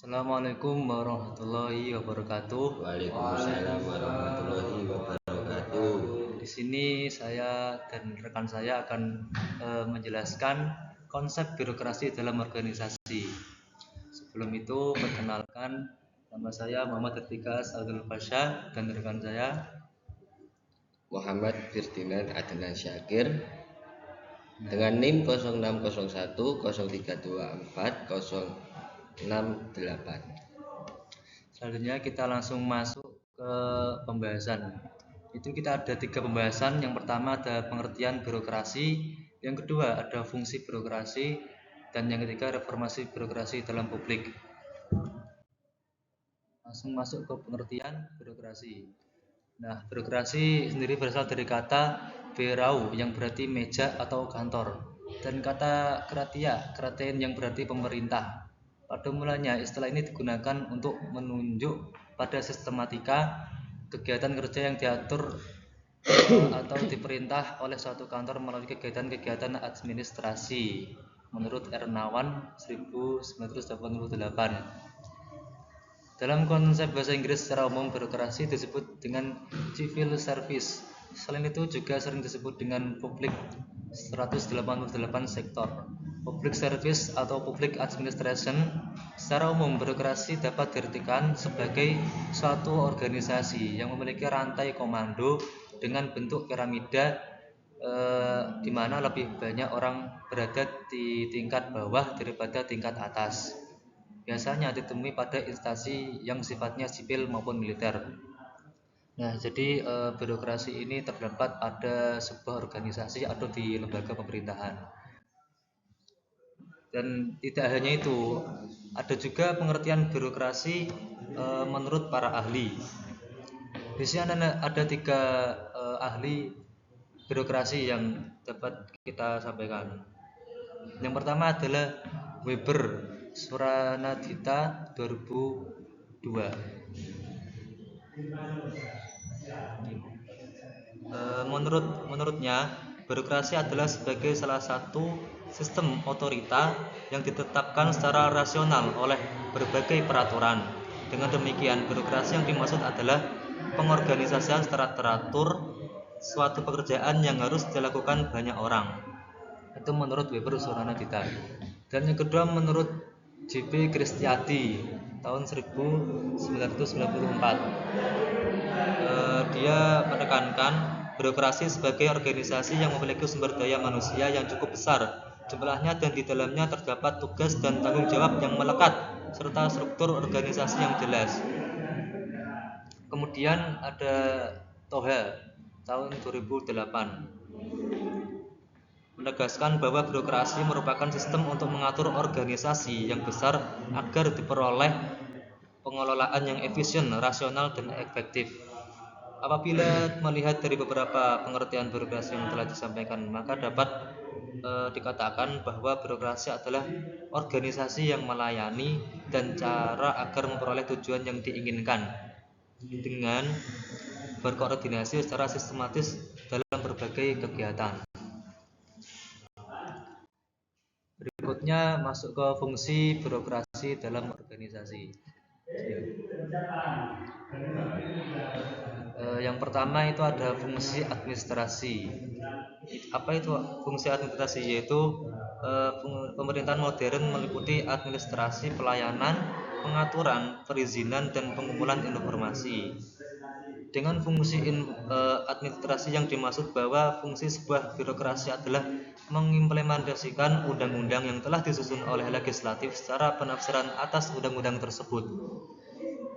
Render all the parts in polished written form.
Assalamualaikum warahmatullahi wabarakatuh. Waalaikumsalam warahmatullahi wabarakatuh. Di sini saya dan rekan saya akan menjelaskan konsep birokrasi dalam organisasi. Sebelum itu, perkenalkan, nama saya Muhammad Atikas Abdul Fasha dan rekan saya Muhammad Firdinan Adnan Syakir dengan NIM 0601 0324 068. Selanjutnya kita langsung masuk ke pembahasan. Itu kita ada 3 pembahasan. Yang pertama ada pengertian birokrasi, yang kedua ada fungsi birokrasi, dan yang ketiga reformasi birokrasi dalam publik. Langsung masuk ke pengertian birokrasi. Nah, birokrasi sendiri berasal dari kata berau yang berarti meja atau kantor, dan kata kratein yang berarti pemerintah. Pada mulanya istilah ini digunakan untuk menunjuk pada sistematika kegiatan kerja yang diatur atau diperintah oleh suatu kantor melalui kegiatan-kegiatan administrasi menurut Ernawan 1988. Dalam konsep bahasa Inggris secara umum, birokrasi disebut dengan civil service. Selain itu juga sering disebut dengan public 188 sektor. Public service atau public administration. Secara umum, birokrasi dapat diartikan sebagai suatu organisasi yang memiliki rantai komando dengan bentuk piramida, di mana lebih banyak orang berada di tingkat bawah daripada tingkat atas. Biasanya ditemui pada instansi yang sifatnya sipil maupun militer. Nah, jadi birokrasi ini terdapat pada sebuah organisasi atau di lembaga pemerintahan. Dan tidak hanya itu, ada juga pengertian birokrasi menurut para ahli. Di sini ada 3 ahli birokrasi yang dapat kita sampaikan. Yang pertama adalah Weber Suranadita 2002. Menurutnya, birokrasi adalah sebagai salah satu sistem otorita yang ditetapkan secara rasional oleh berbagai peraturan. Dengan demikian, birokrasi yang dimaksud adalah pengorganisasian secara teratur suatu pekerjaan yang harus dilakukan banyak orang. Itu menurut Weber Suranadita. Dan yang kedua menurut J.P. Kristiadi tahun 1994. Dia menekankan birokrasi sebagai organisasi yang memiliki sumber daya manusia yang cukup besar jumlahnya dan di dalamnya terdapat tugas dan tanggung jawab yang melekat serta struktur organisasi yang jelas. Kemudian ada Toha tahun 2008 menegaskan bahwa birokrasi merupakan sistem untuk mengatur organisasi yang besar agar diperoleh pengelolaan yang efisien, rasional, dan efektif. Apabila melihat dari beberapa pengertian birokrasi yang telah disampaikan, maka dapat dikatakan bahwa birokrasi adalah organisasi yang melayani dan cara agar memperoleh tujuan yang diinginkan dengan berkoordinasi secara sistematis dalam berbagai kegiatan. Berikutnya masuk ke fungsi birokrasi dalam organisasi. Yang pertama itu ada fungsi administrasi. Apa itu fungsi administrasi? Yaitu pemerintahan modern meliputi administrasi pelayanan, pengaturan, perizinan, dan pengumpulan informasi. Dengan fungsi administrasi yang dimaksud bahwa fungsi sebuah birokrasi adalah mengimplementasikan undang-undang yang telah disusun oleh legislatif secara penafsiran atas undang-undang tersebut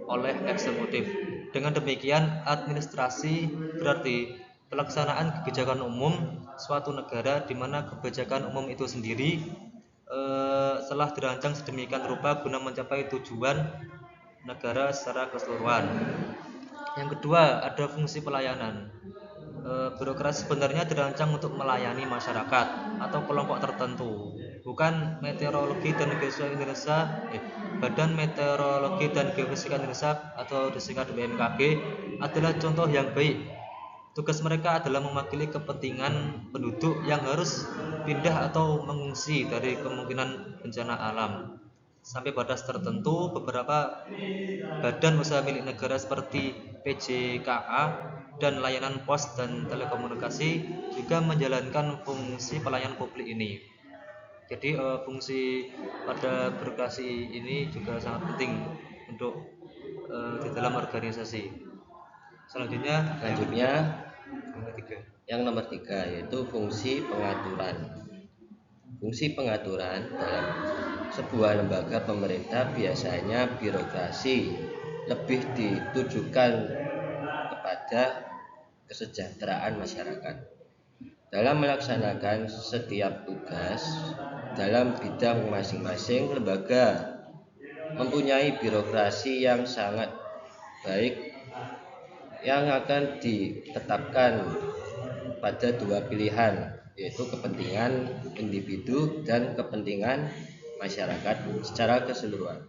oleh eksekutif. Dengan demikian, administrasi berarti pelaksanaan kebijakan umum suatu negara di mana kebijakan umum itu sendiri telah dirancang sedemikian rupa guna mencapai tujuan negara secara keseluruhan. Yang kedua, ada fungsi pelayanan. Birokrasi sebenarnya dirancang untuk melayani masyarakat atau kelompok tertentu. Bukan Meteorologi dan Geofisika Indonesia, Badan Meteorologi dan Geofisika Indonesia atau disingkat BMKG adalah contoh yang baik. Tugas mereka adalah mewakili kepentingan penduduk yang harus pindah atau mengungsi dari kemungkinan bencana alam. sampai batas tertentu. Beberapa badan usaha milik negara seperti PJKA dan layanan pos dan telekomunikasi juga menjalankan fungsi pelayanan publik ini. Jadi fungsi pada birokrasi ini juga sangat penting untuk di dalam organisasi. Selanjutnya yang ketiga. yang nomor 3 yaitu fungsi pengaturan. Fungsi pengaturan dalam sebuah lembaga pemerintah biasanya birokrasi lebih ditujukan kepada kesejahteraan masyarakat. Dalam melaksanakan setiap tugas dalam bidang masing-masing, lembaga mempunyai birokrasi yang sangat baik yang akan ditetapkan pada dua pilihan, yaitu kepentingan individu dan kepentingan masyarakat secara keseluruhan.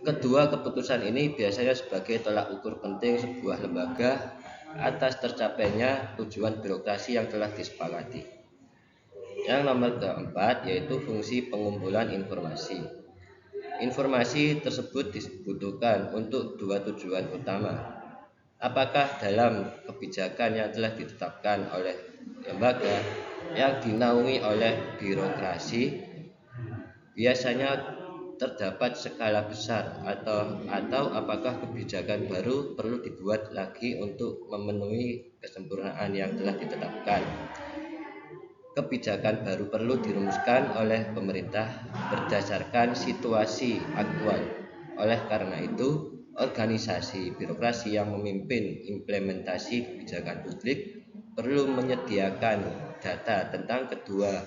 Kedua keputusan ini biasanya sebagai tolak ukur penting sebuah lembaga atas tercapainya tujuan birokrasi yang telah disepakati. Yang nomor keempat yaitu fungsi pengumpulan informasi. Informasi tersebut dibutuhkan untuk dua tujuan utama. Apakah dalam kebijakan yang telah ditetapkan oleh lembaga yang dinaungi oleh birokrasi biasanya terdapat skala besar atau apakah kebijakan baru perlu dibuat lagi untuk memenuhi kesempurnaan yang telah ditetapkan. Kebijakan baru perlu dirumuskan oleh pemerintah berdasarkan situasi aktual. Oleh karena itu, organisasi birokrasi yang memimpin implementasi kebijakan publik perlu menyediakan data tentang kedua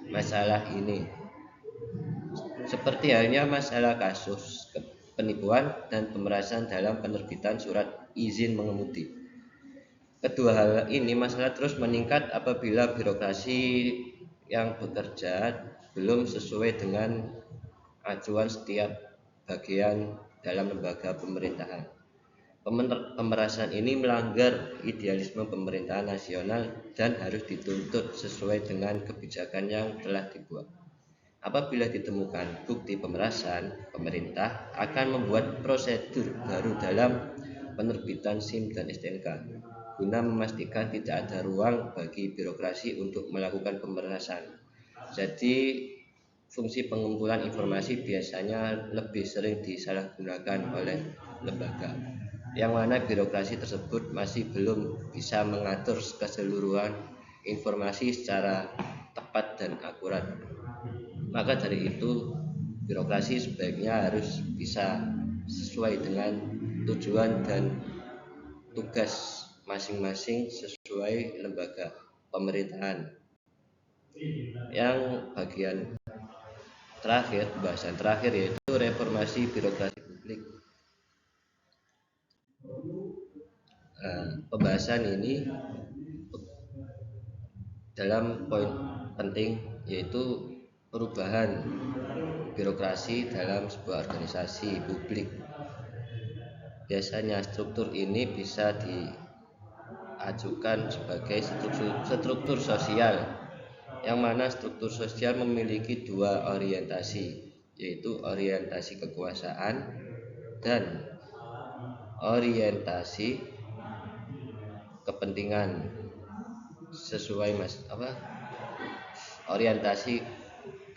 masalah ini, seperti halnya masalah kasus penipuan dan pemerasan dalam penerbitan surat izin mengemudi. Kedua hal ini masalah terus meningkat apabila birokrasi yang bekerja belum sesuai dengan acuan setiap bagian dalam lembaga pemerintahan. Pemerasan ini melanggar idealisme pemerintahan nasional dan harus dituntut sesuai dengan kebijakan yang telah dibuat. Apabila ditemukan bukti pemerasan, pemerintah akan membuat prosedur baru dalam penerbitan SIM dan STNK guna memastikan tidak ada ruang bagi birokrasi untuk melakukan pemerasan. Jadi fungsi pengumpulan informasi biasanya lebih sering disalahgunakan oleh lembaga, yang mana birokrasi tersebut masih belum bisa mengatur keseluruhan informasi secara tepat dan akurat. Maka dari itu birokrasi sebaiknya harus bisa sesuai dengan tujuan dan tugas masing-masing sesuai lembaga pemerintahan. Yang bagian terakhir, pembahasan terakhir yaitu reformasi birokrasi publik. Pembahasan ini dalam poin penting yaitu perubahan birokrasi dalam sebuah organisasi publik. Biasanya struktur ini bisa diajukan sebagai struktur sosial, yang mana struktur sosial memiliki dua orientasi, yaitu orientasi kekuasaan dan orientasi kepentingan orientasi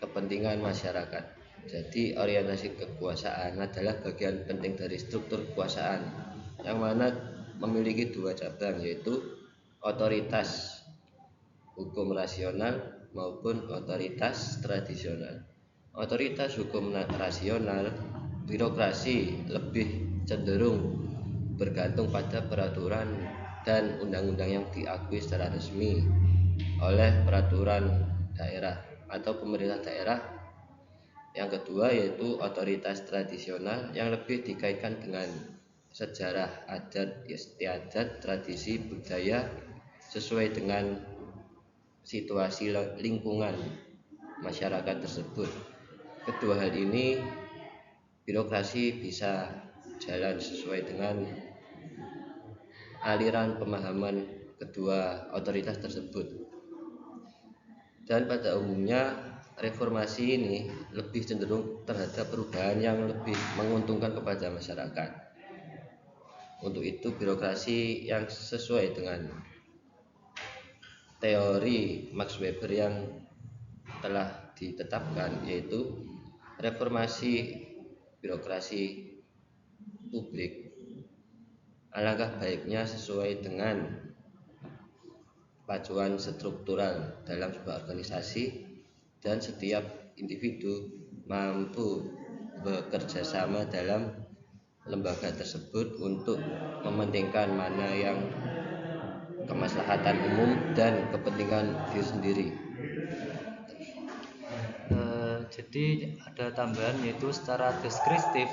kepentingan masyarakat. Jadi orientasi kekuasaan adalah bagian penting dari struktur kekuasaan, yang mana memiliki dua cabang, yaitu otoritas hukum rasional maupun otoritas tradisional. Otoritas hukum rasional, birokrasi lebih cenderung bergantung pada peraturan dan undang-undang yang diakui secara resmi oleh peraturan daerah atau pemerintah daerah. Yang kedua yaitu otoritas tradisional yang lebih dikaitkan dengan sejarah, adat istiadat, tradisi, budaya sesuai dengan situasi lingkungan masyarakat tersebut. Kedua hal ini birokrasi bisa jalan sesuai dengan aliran pemahaman kedua otoritas tersebut. Dan pada umumnya reformasi ini lebih cenderung terhadap perubahan yang lebih menguntungkan kepada masyarakat. Untuk itu birokrasi yang sesuai dengan teori Max Weber yang telah ditetapkan, yaitu reformasi birokrasi publik alangkah baiknya sesuai dengan pacuan struktural dalam sebuah organisasi, dan setiap individu mampu bekerja sama dalam lembaga tersebut untuk mementingkan mana yang kemaslahatan umum dan kepentingan diri sendiri. Jadi ada tambahan, yaitu secara deskriptif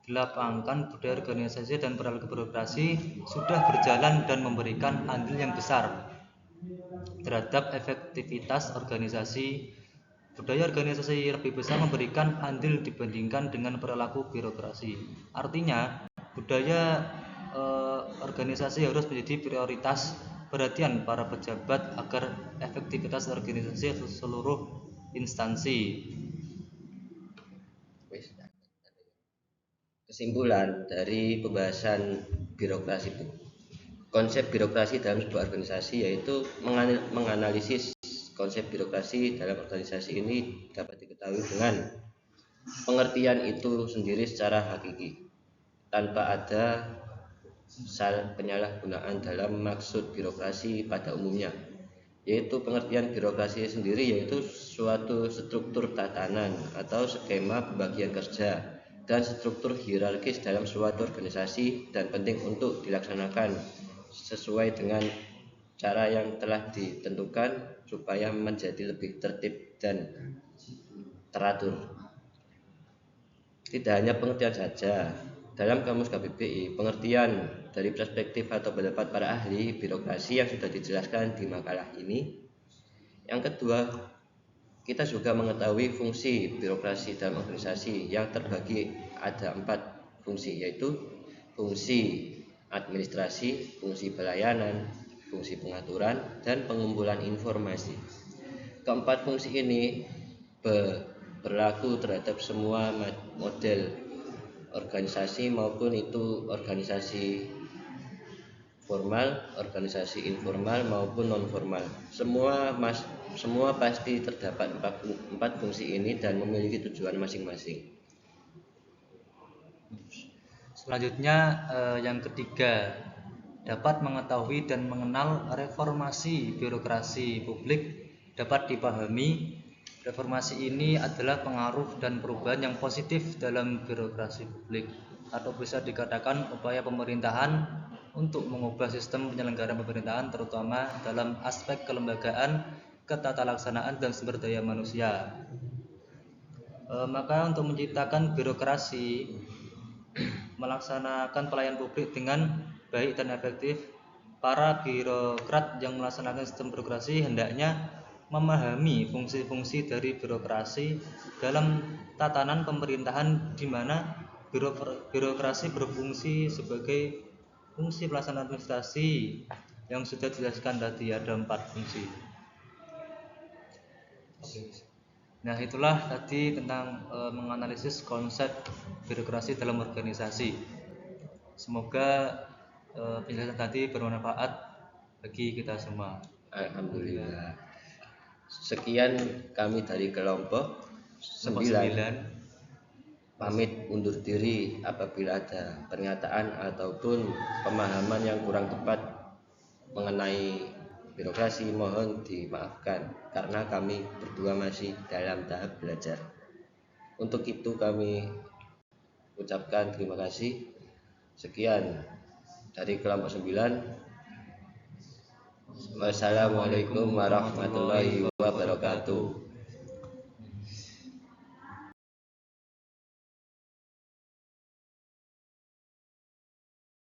dilapangkan budaya organisasi dan perilaku birokrasi sudah berjalan dan memberikan andil yang besar terhadap efektivitas organisasi. Budaya organisasi lebih besar memberikan andil dibandingkan dengan perilaku birokrasi. Artinya budaya organisasi harus menjadi prioritas perhatian para pejabat agar efektivitas organisasi seluruh instansi. Kesimpulan dari pembahasan birokrasi, konsep birokrasi dalam sebuah organisasi, yaitu menganalisis konsep birokrasi dalam organisasi ini dapat diketahui dengan pengertian itu sendiri secara hakiki, tanpa ada penyalahgunaan dalam maksud birokrasi pada umumnya, yaitu pengertian birokrasi sendiri yaitu suatu struktur tatanan atau skema pembagian kerja dan struktur hierarkis dalam suatu organisasi, dan penting untuk dilaksanakan sesuai dengan cara yang telah ditentukan supaya menjadi lebih tertib dan teratur. Tidak hanya pengertian saja, dalam kamus KBBI pengertian dari perspektif atau pendapat para ahli birokrasi yang sudah dijelaskan di makalah ini. Yang kedua, kita juga mengetahui fungsi birokrasi dalam organisasi yang terbagi ada 4 fungsi, yaitu fungsi administrasi, fungsi pelayanan, fungsi pengaturan, dan pengumpulan informasi. Keempat fungsi ini berlaku terhadap semua model organisasi, maupun itu organisasi formal, organisasi informal maupun non formal. Semua pasti terdapat 4 fungsi ini dan memiliki tujuan masing-masing. Selanjutnya yang ketiga, dapat mengetahui dan mengenal reformasi birokrasi publik dapat dipahami. Reformasi ini adalah pengaruh dan perubahan yang positif dalam birokrasi publik, atau bisa dikatakan upaya pemerintahan untuk mengubah sistem penyelenggaraan pemerintahan, terutama dalam aspek kelembagaan, ketatalaksanaan, dan sumber daya manusia. Maka untuk menciptakan birokrasi melaksanakan pelayanan publik dengan baik dan efektif, para birokrat yang melaksanakan sistem birokrasi hendaknya memahami fungsi-fungsi dari birokrasi dalam tatanan pemerintahan, di mana birokrasi berfungsi sebagai fungsi pelaksanaan administrasi yang sudah dijelaskan tadi, ada 4 fungsi. Nah, itulah tadi tentang menganalisis konsep birokrasi dalam organisasi. Semoga penjelasan tadi bermanfaat bagi kita semua. Alhamdulillah. Sekian kami dari kelompok 9 pamit undur diri. Apabila ada pernyataan ataupun pemahaman yang kurang tepat mengenai birokrasi, mohon dimaafkan karena kami berdua masih dalam tahap belajar. Untuk itu kami ucapkan terima kasih. Sekian dari kelompok 9. Wassalamualaikum warahmatullahi wabarakatuh.